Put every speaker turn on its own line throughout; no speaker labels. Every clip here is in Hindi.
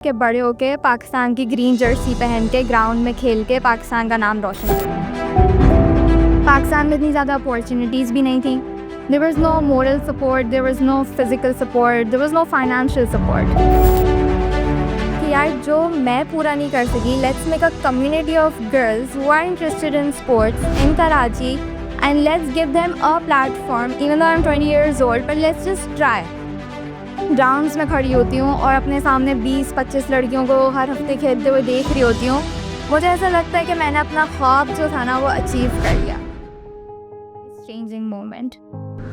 के बड़े होके पाकिस्तान की ग्रीन जर्सी पहन के ग्राउंड में खेल के पाकिस्तान का नाम रोशन करें। पाकिस्तान में इतनी ज़्यादा अपॉर्चुनिटीज़ भी नहीं थी। There was no moral support, there was no physical support, there was no financial support कि यार जो मैं पूरा नहीं कर सकी, let's make a community of girls who are interested in sports in Karachi and let's give them a platform even though I am 20 years old, but let's just try। Grounds में खड़ी होती हूँ और अपने सामने 20-25 लड़कियों को हर हफ्ते खेलते हुए देख रही होती हूँ। मुझे ऐसा लगता है कि मैंने अपना ख्वाब जो था ना वो अचीव कर लिया। Changing moment.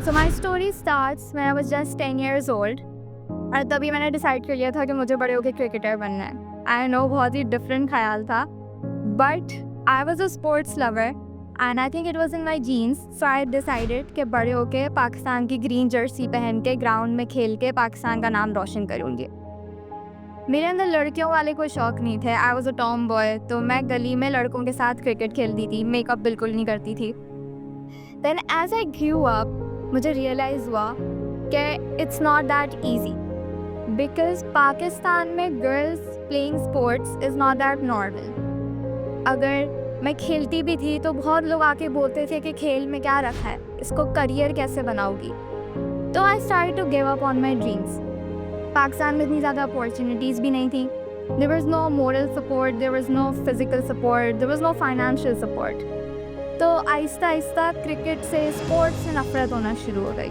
So my story starts when I was just 10 years old और तभी मैंने डिसाइड कर लिया था कि मुझे बड़े होकर क्रिकेटर बनना है। आई नो बहुत ही डिफरेंट ख्याल था, but I was a sports lover and I think it was in my genes. So I decided कि बड़े होके पाकिस्तान की ग्रीन जर्सी पहन के ग्राउंड में खेल के पाकिस्तान का नाम रोशन करूँगी। मेरे अंदर लड़कियों वाले कोई शौक़ नहीं थे। आई वॉज अ टॉम बॉय, तो मैं गली में लड़कों के साथ क्रिकेट खेलती थी, मेकअप बिल्कुल नहीं करती थी। Then as I grew up मुझे रियलाइज़ हुआ कि it's not that easy, because Pakistan में girls playing sports is not that normal. अगर मैं खेलती भी थी तो बहुत लोग आके बोलते थे कि खेल में क्या रखा है, इसको करियर कैसे बनाओगी। तो I start to give up on my dreams. Pakistan में इतनी ज़्यादा अपॉर्चुनिटीज़ भी नहीं थी। There was no moral support, there was no physical support, there was no financial support. तो आहिस्ता आहिस्ता क्रिकेट से, स्पोर्ट्स से नफरत होना शुरू हो गई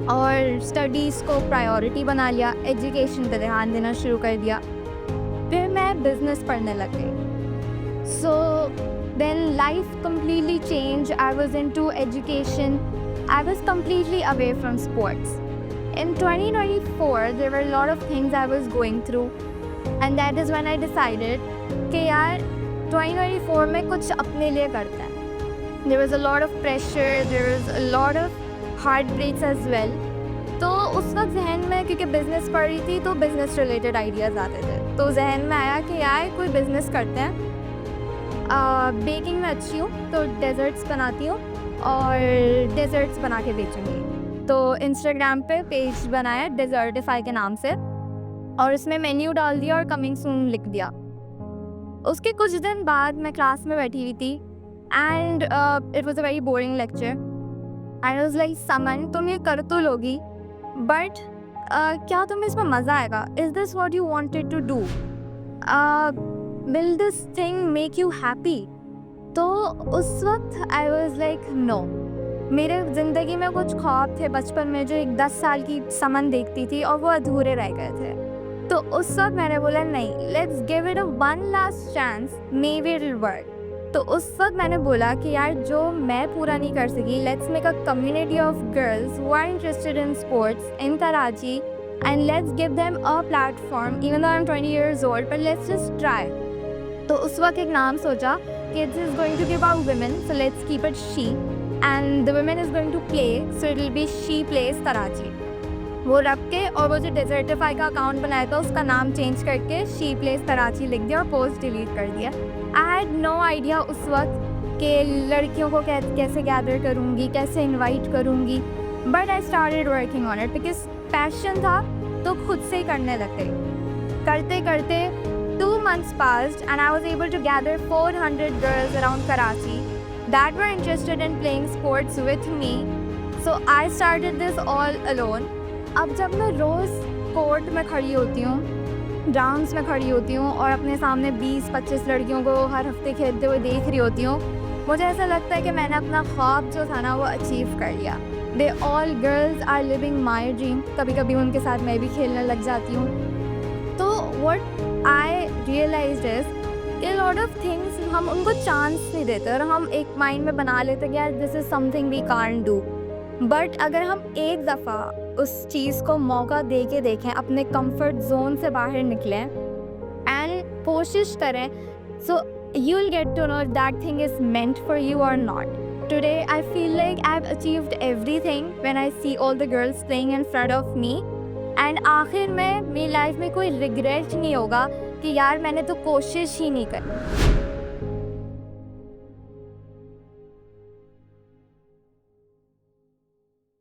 और स्टडीज़ को प्रायोरिटी बना लिया, एजुकेशन पर ध्यान देना शुरू कर दिया। फिर मैं बिज़नेस पढ़ने लग गई। So then life completely changed. I was into education. I was completely away from sports. In 2024, there were a lot of things I was going through, and that is when I decided कि यार 2024 में कुछ अपने लिए करते हैं। There was a lot of pressure. There was a lot of heartbreaks as well. तो उस वक्त जहन में, क्योंकि बिज़नेस पढ़ रही थी तो बिज़नेस रिलेटेड आइडियाज़ आते थे, तो जहन में आया कि यार कोई बिज़नेस करते हैं। बेकिंग में अच्छी हूँ तो डेज़र्ट्स बनाती हूँ और डेज़र्ट्स बना के बेचूँगी। तो इंस्टाग्राम पे पेज बनाया डेज़र्टिफाई के नाम से और उसमें मेन्यू डाल दिया और कमिंग सून लिख दिया। उसके कुछ दिन बाद मैं क्लास में बैठी हुई थी and it was a very boring lecture. I was like, Suman तुम ये कर तो लोगी, बट क्या तुम्हें इसमें मज़ा आएगा? Is this what you wanted to do? Will this thing make you happy? तो उस वक्त आई वॉज लाइक नो। मेरे ज़िंदगी में कुछ ख्वाब थे बचपन में जो एक 10 साल की समन देखती थी और वो अधूरे रह गए थे। तो उस वक्त मैंने बोला नहीं, let's give it a one last chance, may be it will work. तो उस वक्त मैंने बोला कि यार जो मैं पूरा नहीं कर सकी, let's make a community of girls who are interested in sports in Karachi and let's give them a platform even though I am 20 years old, but let's just try। तो उस वक्त एक नाम सोचा कि it is going to be about women, so let's keep it she, and the women is going to play, so it will be she plays Karachi. वो रख के, और वो जो डेज़र्टिफाई का अकाउंट बनाया था उसका नाम चेंज करके शी प्लेस कराची लिख दिया और पोस्ट डिलीट कर दिया। आई हैड नो आइडिया उस वक्त कि लड़कियों को कैसे गैदर करूँगी, कैसे इन्वाइट करूँगी, but I started working on it because passion था तो खुद से ही करने लग गई। करते करते 2 months passed and I was able to gather 400 girls around Karachi that were interested in playing sports with me. So I started this all alone. अब जब मैं रोज़ कोर्ट में खड़ी होती हूँ, ग्राउंड्स में खड़ी होती हूँ और अपने सामने 20-25 लड़कियों को हर हफ्ते खेलते हुए देख रही होती हूँ, मुझे ऐसा लगता है कि मैंने अपना ख्वाब जो था ना वो अचीव कर लिया। They all girls are living my dream. कभी कभी उनके साथ मैं भी खेलने लग जाती हूँ। तो what I realized is a lot of things हम उनको चांस नहीं देते और हम एक माइंड में बना लेते कि यार this is something we can't do. But अगर हम एक दफ़ा उस चीज़ को मौका दे के देखें, अपने कंफर्ट जोन से बाहर निकलें एंड कोशिश करें, so you will get to know that thing is meant for you और not. Today I feel like I've achieved everything when I see all the girls playing in front of me, and आखिर में मेरी लाइफ में कोई रिग्रेट नहीं होगा कि यार मैंने तो कोशिश ही नहीं करी।